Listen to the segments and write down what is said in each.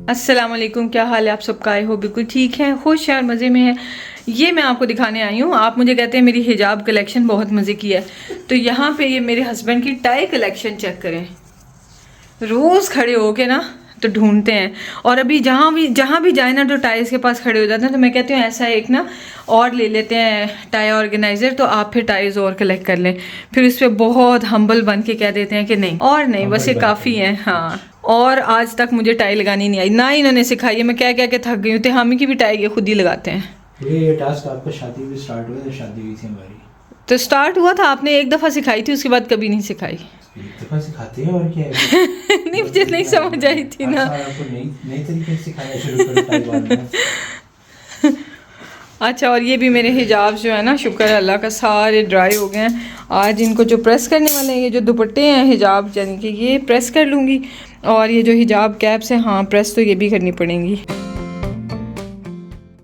अस्सलाम वालेकुम, क्या हाल है आप सबका? आई हो बिल्कुल ठीक है, खुश है और मज़े में है। ये मैं आपको दिखाने आई हूँ। आप मुझे कहते हैं मेरी हिजाब कलेक्शन बहुत मज़े की है, तो यहाँ पे ये मेरे हस्बैंड की टाई कलेक्शन चेक करें। रोज़ खड़े हो के ना तो ढूंढते हैं, और अभी जहाँ भी जाए ना तो टाइल्स के पास खड़े हो जाते हैं। तो मैं कहती हूँ ऐसा एक ना और ले लेते हैं टाई ऑर्गेनाइजर, तो आप फिर टाइल्स और कलेक्ट कर लें। फिर उस पर बहुत हम्बल बन के कह देते हैं कि नहीं और नहीं, बस ये काफ़ी है। हाँ, और आज तक मुझे टाई लगानी नहीं आई, ना ही इन्होंने सिखाई है। मैं क्या क्या के थक गई हूँ। हामी की भी टाई ये खुद ही लगाते हैं। ये टास्क आपका शादी भी स्टार्ट हुआ, शादी हुई थी हमारी, तो स्टार्ट हुआ था, आपने एक दफ़ा सिखाई थी, उसके बाद कभी नहीं सिखाई। एक दफा सिखाते हैं और क्या है। नहीं, मुझे नहीं समझ आई थी ना। आपको नई नई तरीके से सिखाया शुरू करो टाई बांधना। अच्छा, और ये भी मेरे हिजाब जो है ना, शुक्र है अल्लाह का, सारे ड्राई हो गए हैं। आज इनको जो प्रेस करने वाले हैं, ये जो दुपट्टे हैं हिजाब यानी कि ये प्रेस कर लूँगी, और ये जो हिजाब कैप्स हैं, हाँ प्रेस तो ये भी करनी पड़ेंगी।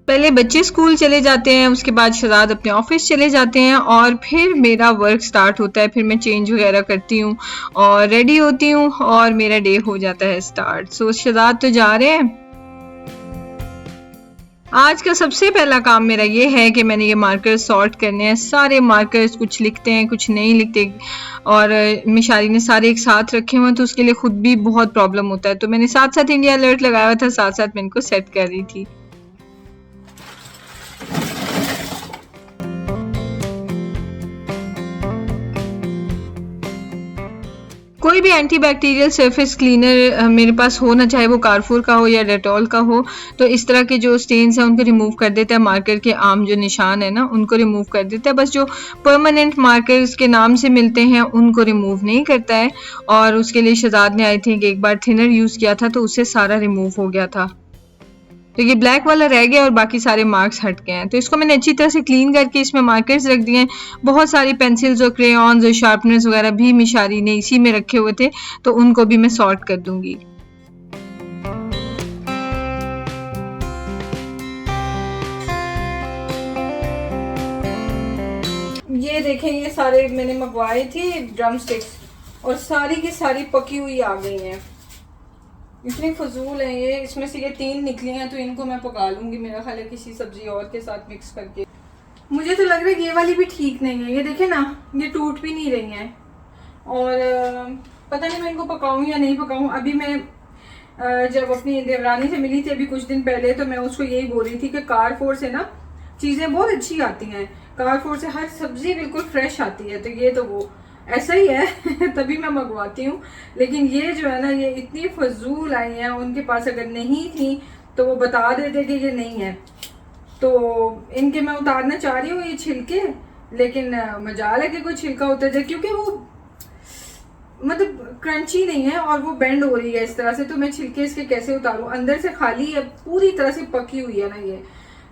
पहले बच्चे स्कूल चले जाते हैं, उसके बाद शहजाद अपने ऑफिस चले जाते हैं, और फिर मेरा वर्क स्टार्ट होता है। फिर मैं चेंज वगैरह करती हूँ और रेडी होती हूँ और मेरा डे हो जाता है स्टार्ट। सो शहजाद तो जा रहे हैं। आज का सबसे पहला काम मेरा ये है कि मैंने ये मार्कर्स सॉर्ट करने हैं। सारे मार्कर्स कुछ लिखते हैं कुछ नहीं लिखते, और मिशारी ने सारे एक साथ रखे हुए हैं, तो उसके लिए खुद भी बहुत प्रॉब्लम होता है। तो मैंने साथ साथ इंडिया अलर्ट लगाया हुआ था, साथ साथ मैं इनको सेट कर रही थी। कोई भी एंटीबैक्टीरियल सरफेस क्लीनर मेरे पास हो ना, चाहे वो कारफूर का हो या डेटॉल का हो, तो इस तरह के जो स्टेन्स हैं उनको रिमूव कर देता है। मार्कर के आम जो निशान है ना उनको रिमूव कर देता है, बस जो परमानेंट मार्कर्स के नाम से मिलते हैं उनको रिमूव नहीं करता है। और उसके लिए शहजाद ने आई थिंक एक बार थिनर यूज़ किया था, तो उससे सारा रिमूव हो गया था। तो ये ब्लैक वाला रह गया और बाकी सारे मार्क्स हट गए हैं। तो इसको मैंने अच्छी तरह से क्लीन करके इसमें मार्कर्स रख दिए हैं। बहुत सारी पेंसिल्स और क्रेयॉन्स और शार्पनर्स वगैरह भी मिशारी ने इसी में रखे हुए थे, तो उनको भी मैं सॉर्ट कर दूंगी। ये देखें, ये सारे मैंने मंगवाए थे ड्रम स्टिक्स, और सारी की सारी पकी हुई आ गई हैं। इतनी फजूल है ये। इसमें से ये 3 निकली हैं, तो इनको मैं पका लूंगी मेरा ख्याल है किसी सब्जी और के साथ मिक्स करके। मुझे तो लग रहा है ये वाली भी ठीक नहीं है। ये देखे ना, ये टूट भी नहीं रही हैं, और पता नहीं मैं इनको पकाऊं या नहीं पकाऊं। अभी मैं जब अपनी देवरानी से मिली थी अभी कुछ दिन पहले, तो मैं उसको यही बोल रही थी कि कारफोर से ना चीज़ें बहुत अच्छी आती हैं, कारफोर से हर सब्जी बिल्कुल फ्रेश आती है। तो ये तो वो ऐसा ही है तभी मैं मंगवाती हूँ। लेकिन ये जो है ना, ये इतनी फजूल आई हैं। उनके पास अगर नहीं थी तो वो बता देते कि ये नहीं है। तो इनके मैं उतारना चाह रही हूँ ये छिलके, लेकिन मजाल है कि कोई छिलका उतर जाए, क्योंकि वो मतलब क्रंची नहीं है और वो बेंड हो रही है इस तरह से। तो मैं छिलके इसके कैसे उतारूं? अंदर से खाली है, पूरी तरह से पकी हुई है ना ये,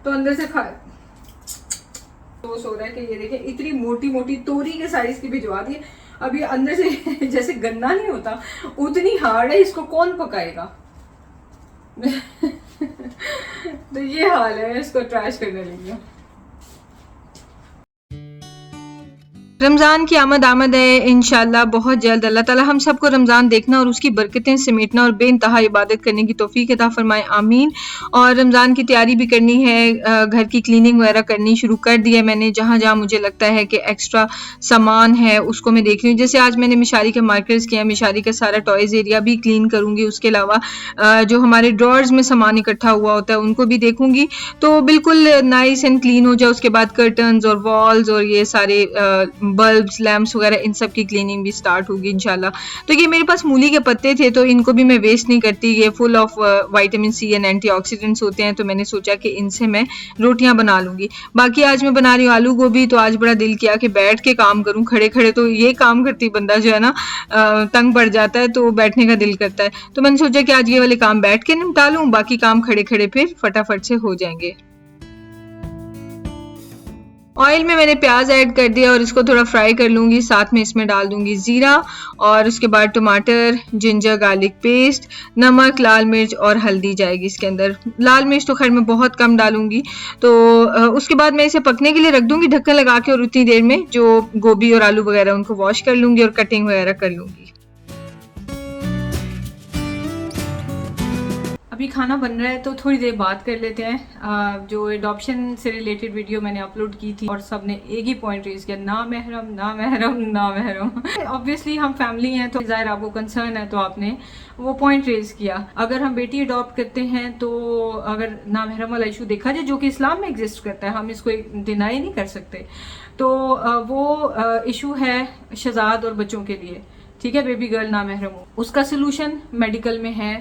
तो अंदर से तो सो रहा है कि ये देखें इतनी मोटी मोटी तोरी के साइज की भिजवा दी। अब ये अंदर से जैसे गन्ना नहीं होता उतनी हार्ड है, इसको कौन पकाएगा? तो ये हाल है, इसको ट्रैश करने लगी हूँ। रमज़ान की आमद है इंशाल्लाह बहुत जल्द। अल्लाह ताला हम सबको रमज़ान देखना और उसकी बरकतें समेटना और बेइंतहा इबादत करने की तौफीक अता फरमाए, आमीन। और रमज़ान की तैयारी भी करनी है, घर की क्लीनिंग वगैरह करनी शुरू कर दी है मैंने। जहाँ जहाँ मुझे लगता है कि एक्स्ट्रा सामान है उसको मैं देख रही हूँ। जैसे आज मैंने मिशारी के मार्कर्स किया, मिशारी का सारा टॉयज़ एरिया भी क्लीन करूँगी। उसके अलावा जो हमारे ड्रॉर्स में सामान इकट्ठा हुआ होता है उनको भी देखूँगी, तो बिल्कुल नाइस एंड क्लीन हो जाए। उसके बाद कर्टन्स और वॉल्स और ये सारे बल्ब्स लैम्प्स वगैरह इन सब की क्लीनिंग भी स्टार्ट होगी इंशाल्लाह। तो ये मेरे पास मूली के पत्ते थे, तो इनको भी मैं वेस्ट नहीं करती। ये full of vitamin C and antioxidants होते हैं, तो मैंने सोचा कि इनसे मैं रोटियां बना लूंगी। बाकी आज मैं बना रही हूँ आलू गोभी। तो आज बड़ा दिल किया कि बैठ के काम करूँ, खड़े खड़े तो ये काम करती बंदा जो है ना तंग पड़ जाता है, तो बैठने का दिल करता है। तो मैंने सोचा कि आज ये वाले काम बैठ के निपटा लूँ, बाकी काम खड़े खड़े फिर फटाफट से हो जाएंगे। ऑयल में मैंने प्याज ऐड कर दिया और इसको थोड़ा फ्राई कर लूँगी। साथ में इसमें डाल दूँगी ज़ीरा, और उसके बाद टमाटर, जिंजर गार्लिक पेस्ट, नमक, लाल मिर्च और हल्दी जाएगी इसके अंदर। लाल मिर्च तो खैर मैं बहुत कम डालूँगी। तो उसके बाद मैं इसे पकने के लिए रख दूँगी ढक्कन लगा के, और उतनी देर में जो गोभी और आलू वगैरह उनको वॉश कर लूँगी और कटिंग वगैरह कर लूँगी। अभी अभी खाना बन रहा है तो थोड़ी देर बात कर लेते हैं। जो एडॉप्शन से रिलेटेड वीडियो मैंने अपलोड की थी और सब ने एक ही पॉइंट रेज किया, ना महरम ना महरम ना महरम। ऑब्वियसली हम फैमिली हैं तो जाहिर आपको कंसर्न है तो आपने वो पॉइंट रेज किया। अगर हम बेटी अडॉप्ट करते हैं तो अगर ना महरम वाला इशू देखा जाए जो कि इस्लाम में एग्जिस्ट करता है, हम इसको डिनाई नहीं कर सकते, तो वो इशू है शहजाद और बच्चों के लिए, ठीक है, बेबी गर्ल ना महरम हो। उसका सोल्यूशन मेडिकल में है।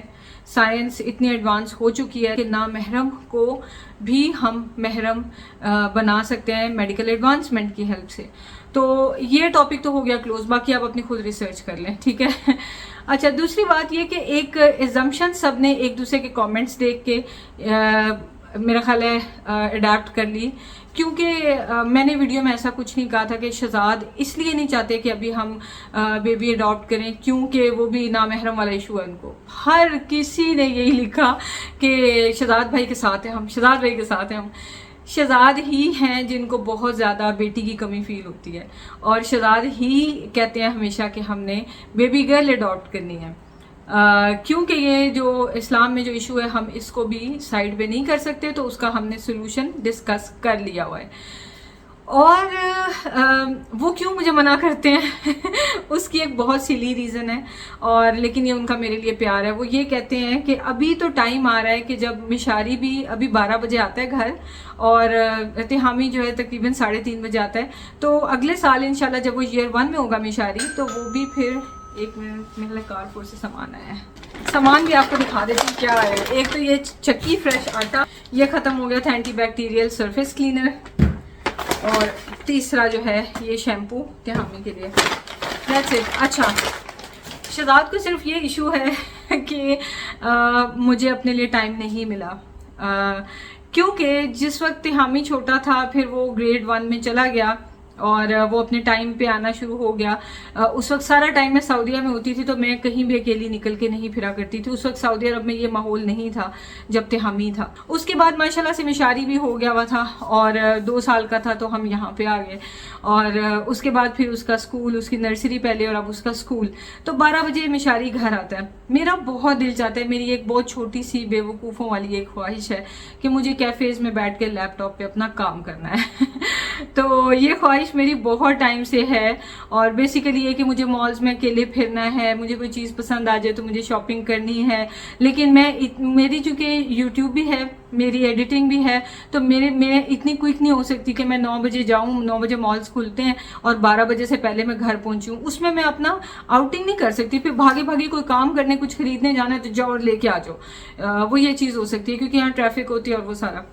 साइंस इतनी एडवांस हो चुकी है कि ना महरम को भी हम महरम बना सकते हैं मेडिकल एडवांसमेंट की हेल्प से। तो ये टॉपिक तो हो गया क्लोज, बाकी आप अपनी खुद रिसर्च कर लें, ठीक है। अच्छा, दूसरी बात ये कि एक एजम्पशन सब ने एक दूसरे के कमेंट्स देख के मेरा ख्याल है अडेप्ट कर ली, क्योंकि मैंने वीडियो में ऐसा कुछ नहीं कहा था कि शहजाद इसलिए नहीं चाहते कि अभी हम बेबी अडॉप्ट करें क्योंकि वो भी नामहरम वाला इशू है उनको। हर किसी ने यही लिखा कि शहजाद भाई के साथ हैं हम, शहजाद भाई के साथ हैं हम। शहजाद ही हैं जिनको बहुत ज़्यादा बेटी की कमी फील होती है और शहजाद ही कहते हैं हमेशा कि हमने बेबी गर्ल अडॉप्ट करनी है, क्योंकि ये जो इस्लाम में जो इशू है हम इसको भी साइड पे नहीं कर सकते, तो उसका हमने सोल्यूशन डिस्कस कर लिया हुआ है। और वो क्यों मुझे मना करते हैं उसकी एक बहुत सिली रीज़न है, और लेकिन ये उनका मेरे लिए प्यार है। वो ये कहते हैं कि अभी तो टाइम आ रहा है कि जब मिशारी भी अभी 12 बजे आता है घर और तिहामी जो है तकरीबन 3:30 बजे आता है, तो अगले साल इंशाल्लाह जब वो ईयर 1 में होगा मिशारी, तो वो भी फिर एक मिनट मेरे कारपुर से सामान आया है, सामान भी आपको दिखा देती हूँ क्या है। एक तो ये चक्की फ्रेश आटा, ये ख़त्म हो गया था एंटीबैक्टीरियल सरफेस क्लीनर, और तीसरा जो है ये शैम्पू तिहामी के लिए, दैट्स इट। अच्छा, शहजाद को सिर्फ ये इशू है कि मुझे अपने लिए टाइम नहीं मिला, क्योंकि जिस वक्त तिहामी छोटा था फिर वो ग्रेड 1 में चला गया और वो अपने टाइम पे आना शुरू हो गया। उस वक्त सारा टाइम मैं सऊदीया में होती थी तो मैं कहीं भी अकेली निकल के नहीं फिरा करती थी। उस वक्त सऊदी अरब में ये माहौल नहीं था जब तिहामी था। उसके बाद माशाल्लाह से मिशारी भी हो गया हुआ था और 2 साल का था तो हम यहाँ पे आ गए, और उसके बाद फिर उसका स्कूल, उसकी नर्सरी पहले और अब उसका स्कूल, तो 12 बजे मिशारी घर आता है। मेरा बहुत दिल चाहता है, मेरी एक बहुत छोटी सी बेवकूफ़ों वाली एक ख्वाहिश है कि मुझे कैफ़ेज़ में बैठ के लैपटॉप पे अपना काम करना है तो ये ख्वाहिश मेरी बहुत टाइम से है, और बेसिकली ये कि मुझे मॉल्स में अकेले फिरना है, मुझे कोई चीज़ पसंद आ जाए तो मुझे शॉपिंग करनी है। लेकिन मेरी चूँकि यूट्यूब भी है, मेरी एडिटिंग भी है, तो मैं इतनी क्विक नहीं हो सकती कि मैं 9 बजे जाऊँ, 9 बजे मॉल्स खुलते हैं और 12 बजे से पहले मैं घर पहुँचूँ। उसमें मैं अपना आउटिंग नहीं कर सकती, फिर भागे भागे कोई काम करने, कुछ खरीदने जाना है तो जाओ और लेके आ जाओ, वो ये चीज़ हो सकती है क्योंकि यहाँ ट्रैफिक होती है और वो सारा।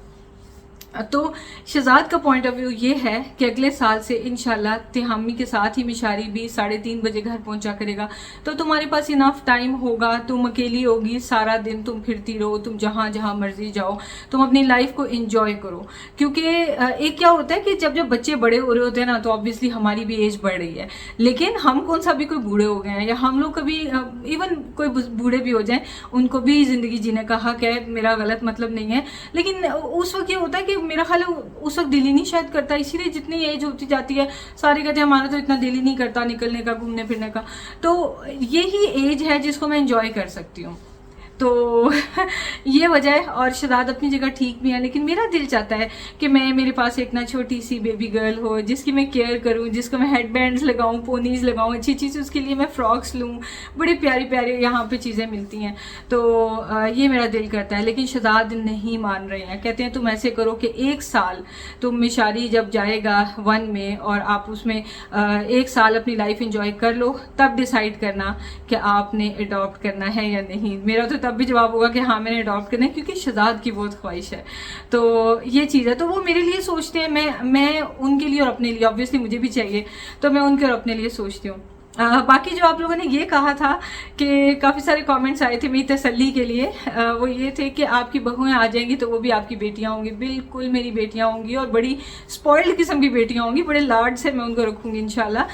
तो शहजाद का पॉइंट ऑफ व्यू ये है कि अगले साल से इंशाल्लाह तिहामी के साथ ही मिशारी भी 3:30 बजे घर पहुंचा करेगा, तो तुम्हारे पास इनफ टाइम होगा, तुम अकेली होगी, सारा दिन तुम फिरती रहो, तुम जहाँ जहाँ मर्जी जाओ, तुम अपनी लाइफ को एंजॉय करो। क्योंकि एक क्या होता है कि जब जब बच्चे बड़े हो रहे होते हैं ना, तो ऑब्वियसली हमारी भी एज बढ़ रही है, लेकिन हम कौन सा भी कोई बूढ़े हो गए हैं, या हम लोग कभी इवन कोई बूढ़े भी हो जाएं, उनको भी जिंदगी जीने का हक है, मेरा गलत मतलब नहीं है। लेकिन उस वक्त ये होता है कि मेरा ख्याल है उस वक्त दिल ही नहीं शायद करता, इसीलिए जितनी एज होती जाती है सारे कहते हैं हमारा तो इतना दिल ही नहीं करता निकलने का, घूमने फिरने का। तो यही एज है जिसको मैं एंजॉय कर सकती हूँ, तो ये वजह है। और शहजाद अपनी जगह ठीक भी है, लेकिन मेरा दिल चाहता है कि मेरे पास एक ना छोटी सी बेबी गर्ल हो जिसकी मैं केयर करूं, जिसको मैं हेडबैंड्स लगाऊं, पोनीज लगाऊं, अच्छी चीज़ उसके लिए मैं फ्रॉक्स लूं, बड़ी प्यारी प्यारी यहाँ पे चीज़ें मिलती हैं, तो ये मेरा दिल करता है। लेकिन शहजाद नहीं मान रहे हैं, कहते हैं तुम ऐसे करो कि 1 साल तुम मिशारी जब जाएगा 1 में और आप उसमें 1 साल अपनी लाइफ इंजॉय कर लो, तब डिसाइड करना कि आपने अडॉप्ट करना है या नहीं। मेरा तो तब भी जवाब होगा कि हाँ मैंने अडॉप्ट करना है, क्योंकि शहजाद की बहुत ख्वाहिश है। तो ये चीज़ है, तो वो मेरे लिए सोचते हैं, मैं उनके लिए और अपने लिए, ऑब्वियसली मुझे भी चाहिए, तो मैं उनके और अपने लिए सोचती हूँ। बाकी जो आप लोगों ने ये कहा था कि काफ़ी सारे कमेंट्स आए थे मेरी तसल्ली के लिए, वो ये थे कि आपकी बहुएं आ जाएंगी तो वो भी आपकी बेटियां होंगी। बिल्कुल मेरी बेटियां होंगी, और बड़ी स्पॉइल्ड किस्म की बेटियां होंगी, बड़े लाड से मैं उनको रखूंगी इंशाल्लाह।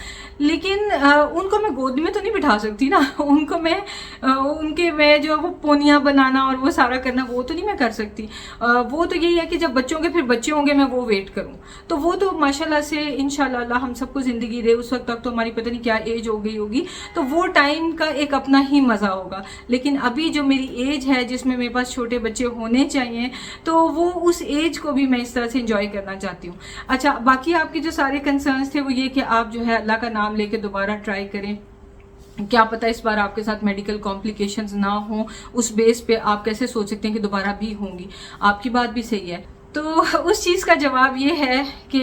लेकिन उनको मैं गोद में तो नहीं बिठा सकती ना, उनको मैं जो वो पोनियाँ बनाना और वो सारा करना वो तो नहीं मैं कर सकती। वो तो यही है कि जब बच्चों के फिर बच्चे होंगे मैं वो वेट करूँ, तो वो तो माशाल्लाह से इंशाल्लाह हम सबको ज़िंदगी दे, उस वक्त तक तो हमारी पता नहीं क्या एज हो गई होगी तो वो टाइम का एक अपना ही मज़ा होगा। लेकिन अभी जो मेरी एज है जिसमें मेरे पास छोटे बच्चे होने चाहिए, तो वो उस एज को भी मैं इस तरह से इंजॉय करना चाहती हूँ। अच्छा, बाकी आपके जो सारे कंसर्न्स थे वो ये कि आप जो है अल्लाह का नाम लेके दोबारा ट्राई करें, क्या पता इस बार आपके साथ मेडिकल कॉम्प्लिकेशंस ना हो, उस बेस पे आप कैसे सोच सकते हैं कि दोबारा भी होंगी। आपकी बात भी सही है। तो उस चीज़ का जवाब ये है कि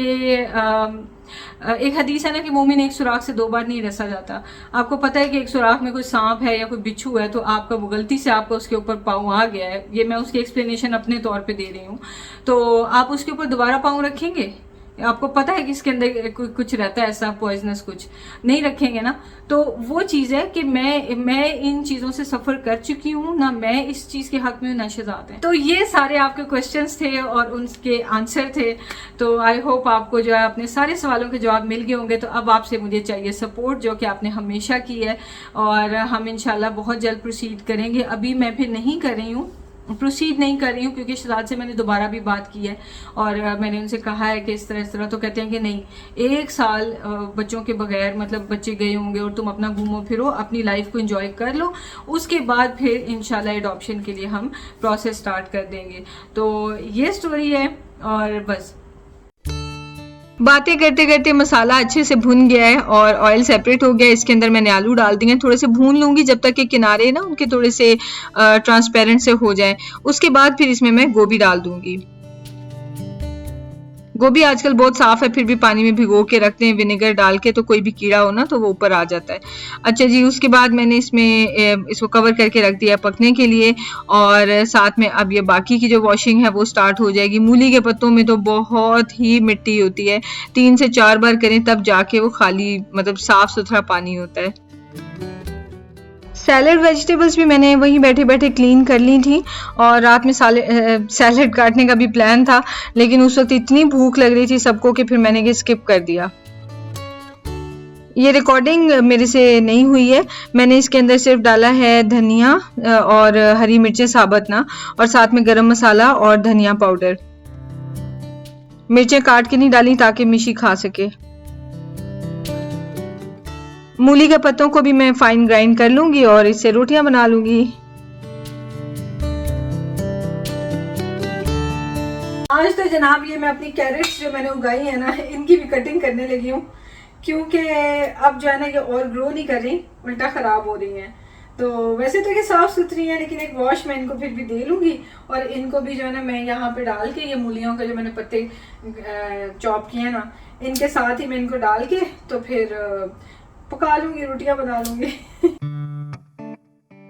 एक हदीस है ना कि मोमिन एक सुराख से 2 बार नहीं रसा जाता। आपको पता है कि एक सुराख में कोई सांप है या कोई बिच्छू है, तो आपका वो गलती से आपका उसके ऊपर पाँव आ गया है, ये मैं उसकी एक्सप्लेनेशन अपने तौर पे दे रही हूँ, तो आप उसके ऊपर दोबारा पाँव रखेंगे? आपको पता है कि इसके अंदर कुछ रहता है ऐसा पॉइजनस, कुछ नहीं रखेंगे ना। तो वो चीज़ है कि मैं इन चीज़ों से सफ़र कर चुकी हूँ, ना मैं इस चीज़ के हक में ना शहजाद है। तो ये सारे आपके क्वेश्चंस थे और उनके आंसर थे। तो आई होप आपको जो है अपने सारे सवालों के जवाब मिल गए होंगे। तो अब आपसे मुझे चाहिए सपोर्ट, जो कि आपने हमेशा की है, और हम इंशाल्लाह बहुत जल्द प्रोसीड करेंगे। अभी मैं फिर नहीं कर रही हूँ, प्रोसीड नहीं कर रही हूँ, क्योंकि शहजाद से मैंने दोबारा भी बात की है और मैंने उनसे कहा है कि इस तरह, तो कहते हैं कि नहीं, 1 साल बच्चों के बगैर, मतलब बच्चे गए होंगे और तुम अपना घूमो फिरो, अपनी लाइफ को एंजॉय कर लो, उसके बाद फिर इंशाल्लाह एडॉप्शन के लिए हम प्रोसेस स्टार्ट कर देंगे। तो ये स्टोरी है और बस। बातें करते करते मसाला अच्छे से भुन गया है और ऑयल सेपरेट हो गया है। इसके अंदर मैंने आलू डाल दिए हैं, थोड़े से भून लूंगी जब तक कि किनारे ना उनके थोड़े से ट्रांसपेरेंट से हो जाए। उसके बाद फिर इसमें मैं गोभी डाल दूंगी। गोभी आजकल बहुत साफ है, फिर भी पानी में भिगो के रखते हैं विनेगर डाल के, तो कोई भी कीड़ा हो ना तो वो ऊपर आ जाता है। अच्छा जी, उसके बाद मैंने इसको कवर करके रख दिया पकने के लिए, और साथ में अब ये बाकी की जो वॉशिंग है वो स्टार्ट हो जाएगी। मूली के पत्तों में तो बहुत ही मिट्टी होती है, 3 से 4 बार करें तब जाके वो खाली मतलब साफ सुथरा पानी होता है। सैलेड वेजिटेबल्स भी मैंने वहीं बैठे बैठे क्लीन कर ली थी, और रात में सैलेड काटने का भी प्लान था, लेकिन उस वक्त इतनी भूख लग रही थी सबको कि फिर मैंने ये स्किप कर दिया। ये रिकॉर्डिंग मेरे से नहीं हुई है, मैंने इसके अंदर सिर्फ डाला है धनिया और हरी मिर्चें साबुत ना, और साथ में गरम मसाला और धनिया पाउडर। मिर्चें काट के नहीं डाली ताकि मिशी खा सके। मूली के पत्तों को भी मैं फाइन ग्राइंड कर लूंगी और इससे रोटियां बना लूंगी। आज तो जनाब ये मैं अपनी कैरेट्स जो मैंने उगाई है ना, इनकी भी कटिंग करने लगी हूँ, क्योंकि अब जो है ना ये और ग्रो नहीं कर रही, उल्टा खराब हो रही हैं। तो वैसे तो ये साफ सुथरी है, लेकिन एक वॉश मैं इनको फिर भी दे लूंगी, और इनको भी जो है ना मैं यहाँ पे डाल के, ये मूलियों के जो मैंने पत्ते चॉप किए हैं ना, इनके साथ ही मैं इनको डाल के तो फिर पका लूंगी, रोटियां बना लूंगी।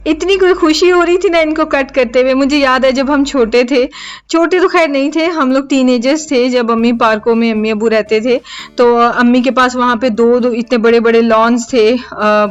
इतनी कोई खुशी हो रही थी ना इनको कट करते हुए। मुझे याद है जब हम छोटे तो खैर नहीं थे, हम लोग टीनेजर्स थे, जब अम्मी पार्कों में अम्मी अबू रहते थे, तो अम्मी के पास वहाँ पे दो इतने बड़े बड़े लॉन्स थे।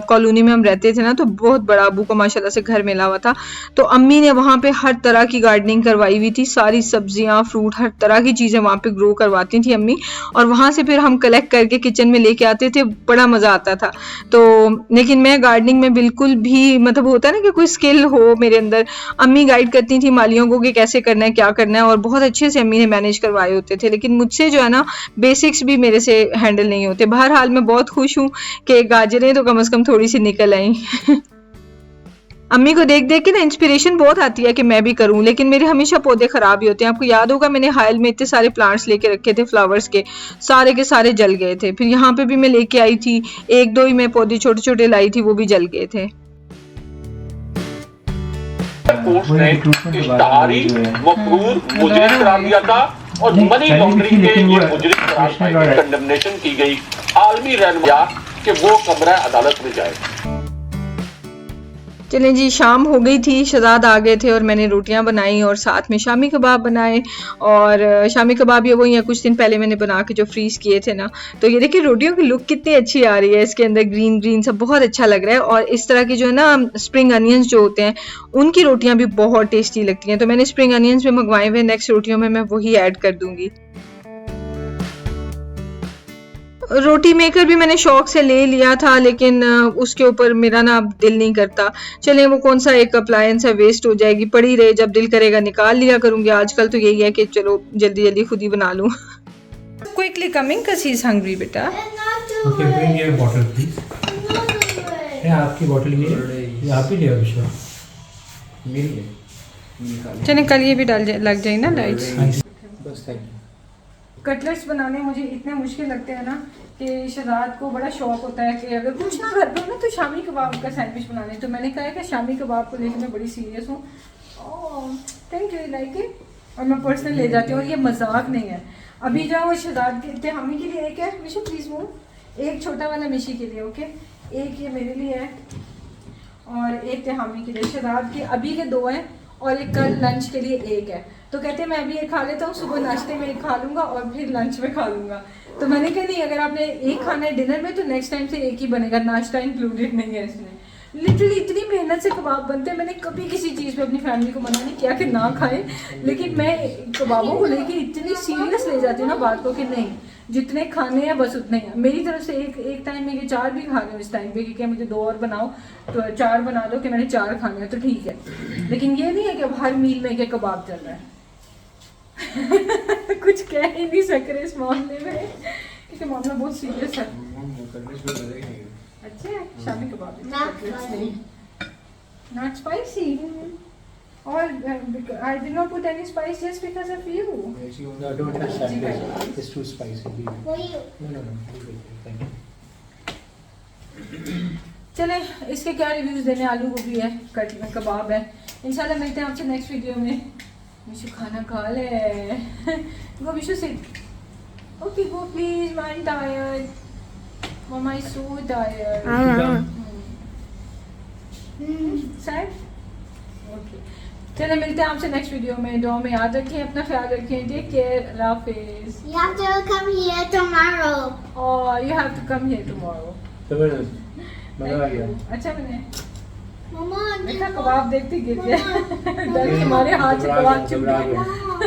कॉलोनी में हम रहते थे ना, तो बहुत बड़ा अबू का माशाल्लाह से घर मिला हुआ था, तो अम्मी ने वहाँ पे हर तरह की गार्डनिंग करवाई हुई थी, सारी सब्जियाँ फ्रूट हर तरह की चीज़ें वहाँ पे ग्रो करवाती थी अम्मी, और वहाँ से फिर हम कलेक्ट करके किचन में लेके आते थे, बड़ा मज़ा आता था। तो लेकिन मैं गार्डनिंग में बिल्कुल भी, मतलब होता है ना कि कोई स्किल हो मेरे अंदर, अम्मी गाइड करती थी मालियों को कि कैसे करना है, क्या करना है, और बहुत अच्छे से अम्मी ने मैनेज करवाए होते थे। लेकिन मुझसे जो है ना बेसिक्स भी मेरे से हैंडल नहीं होते। बहरहाल मैं बहुत खुश हूँ कि गाजरें तो कम से कम थोड़ी सी निकल आई। अम्मी को देख देख के ना इंस्पिरेशन बहुत आती है कि मैं भी करूं, लेकिन मेरे हमेशा पौधे खराब ही होते हैं। आपको याद होगा मैंने हाइल में इतने सारे प्लांट्स लेके रखे थे फ्लावर्स के सारे जल गए थे। फिर यहाँ पे भी मैं लेके आई थी, 1-2 ही मैं पौधे छोटे छोटे लाई थी, वो भी जल गए थे। कोर्ट ने इश्ताहारी मफरूर मुजरिम करार दिया था और मनी लॉन्ड्रिंग के ये मुजरिम करार कंडेमनेशन की गई आलमी रहनुमा कि वो कमरा अदालत में जाए। चलें जी, शाम हो गई थी, शहजाद आ गए थे और मैंने रोटियां बनाई और साथ में शामी कबाब बनाए। और शामी कबाब ये वही है कुछ दिन पहले मैंने बना के जो फ्रीज किए थे ना। तो ये देखिए रोटियों की लुक कितनी अच्छी आ रही है, इसके अंदर ग्रीन ग्रीन सब बहुत अच्छा लग रहा है। और इस तरह की जो है ना स्प्रिंग अनियंस जो होते हैं उनकी रोटियां भी बहुत टेस्टी लगती हैं। तो मैंने स्प्रिंग अनियंस भी मंगवाए हुए, नेक्स्ट रोटियों में मैं वही ऐड कर दूंगी। रोटी मेकर भी मैंने शौक से ले लिया था, लेकिन उसके ऊपर मेरा ना दिल नहीं करता। चले वो कौन सा एक अप्लायंस है, वेस्ट हो जाएगी, पड़ी रहे, जब दिल करेगा निकाल लिया करूंगी। आजकल तो यही है कि चलो जल्दी जल्दी खुद ही बना लूं। Quickly coming cuz he is hungry बेटा। Okay, bring your bottle please. है आपकी बोतल ये आप ही ले आओ विश्वा मेरी है चलिए कल ये भी लग जाए ना लाइट्स। बस थैंक यू। कटलेट्स बनाने मुझे इतने मुश्किल लगते हैं ना कि शहजाद को बड़ा शौक होता है कि अगर कुछ ना घर पे हो ना तो शामी कबाब का सैंडविच बनाने। तो मैंने कहा है कि शामी कबाब को लेकर मैं बड़ी सीरियस हूँ। Thank you like it. और मैं पर्सनल ले जाती हूँ और ये मजाक नहीं है। अभी जाओ शहजाद के इत्तेहामी के लिए एक है मिशू प्लीज़ मूव, एक छोटा वाला मिशी के लिए ओके, एक ये मेरे लिए है और एक इत्तेहामी के लिए। शहजाद के अभी के 2 हैं और एक कल लंच के लिए एक है। तो कहते हैं मैं अभी एक खा लेता हूँ, सुबह नाश्ते में एक खा लूँगा और फिर लंच में खा लूँगा। तो मैंने कहा नहीं अगर आपने एक खाना है डिनर में तो नेक्स्ट टाइम से एक ही बनेगा, नाश्ता इंक्लूडेड नहीं है इसमें। लिटरली इतनी मेहनत से कबाब बनते हैं। मैंने कभी किसी चीज़ पे अपनी फैमिली को मना नहीं किया कि ना खाएं, लेकिन मैं कबाबों को लेके इतनी सीरियस ले जाती हूँ ना बात को कि नहीं जितने खाने हैं बस उतने हैं। मेरी तरफ से एक टाइम में ये 4 भी खा रहे हो इस टाइम पे कि मुझे 2 और बनाओ तो 4 बना दो कि मैंने 4 खाने हैं तो ठीक है। लेकिन ये नहीं है कि अब हर मील में के कबाब चल रहा है। कुछ कह ही नहीं सक रहे इस मामले में क्योंकि मामला बहुत सीरियस है। अच्छा शामी कबाब नॉट स्पाइसी और I did not put any spice just because of you. No, don't touch that. It's too spicy. For you. No. Thank you. चले इसके क्या रिव्यूज देने। आलू गोभी है, कबाब है। इंशाल्लाह मिलते हैं आपसे नेक्स्ट वीडियो में। मिशु खाना खा ले। Go Mishu sit. Okay go please, मैं tired. Mama is so tired. Sad? Okay. चले मिलते हैं आपसे नेक्स्ट वीडियो में। दुआ में याद रखें, अपना ख्याल रखें। टेक केयर, अल्लाह हाफिज। You have to come here tomorrow. और you have to come here tomorrow. जबरदस्त मजा आ गया। अच्छा मैंने Mama, देखा कबाब देखते गिर गया। डर के हमारे हाथ से कबाब चुप गया।